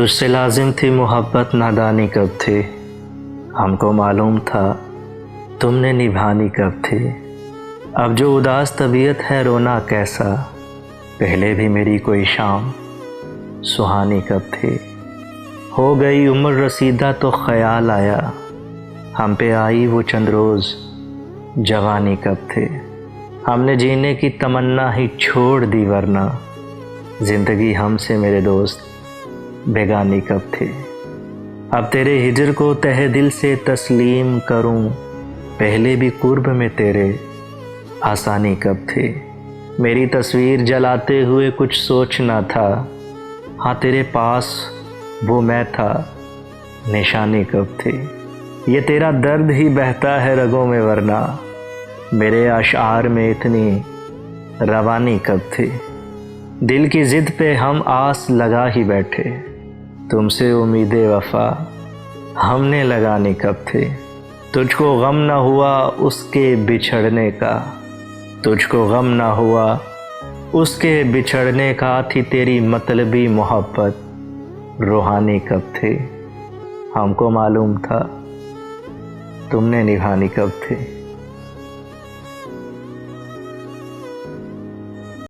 تجھ سے لازم تھی محبت نادانی کب تھی، ہم کو معلوم تھا تم نے نبھانی کب تھی۔ اب جو اداس طبیعت ہے رونا کیسا، پہلے بھی میری کوئی شام سہانی کب تھی۔ ہو گئی عمر رسیدہ تو خیال آیا، ہم پہ آئی وہ چند روز جوانی کب تھی۔ ہم نے جینے کی تمنا ہی چھوڑ دی، ورنہ زندگی ہم سے میرے دوست بیگانی کب تھی۔ اب تیرے ہجر کو تہہ دل سے تسلیم کروں، پہلے بھی قرب میں تیرے آسانی کب تھی۔ میری تصویر جلاتے ہوئے کچھ سوچنا تھا، ہاں تیرے پاس وہ میں تھا نشانی کب تھی۔ یہ تیرا درد ہی بہتا ہے رگوں میں، ورنہ میرے اشعار میں اتنی روانی کب تھی۔ دل کی ضد پہ ہم آس لگا ہی بیٹھے، تم سے امید وفا ہم نے لگانی کب تھی۔ تجھ کو غم نہ ہوا اس کے بچھڑنے کا، تجھ کو غم نہ ہوا اس کے بچھڑنے کا، تھی تیری مطلبی محبت روحانی کب تھی۔ ہم کو معلوم تھا تم نے نبھانی کب تھی۔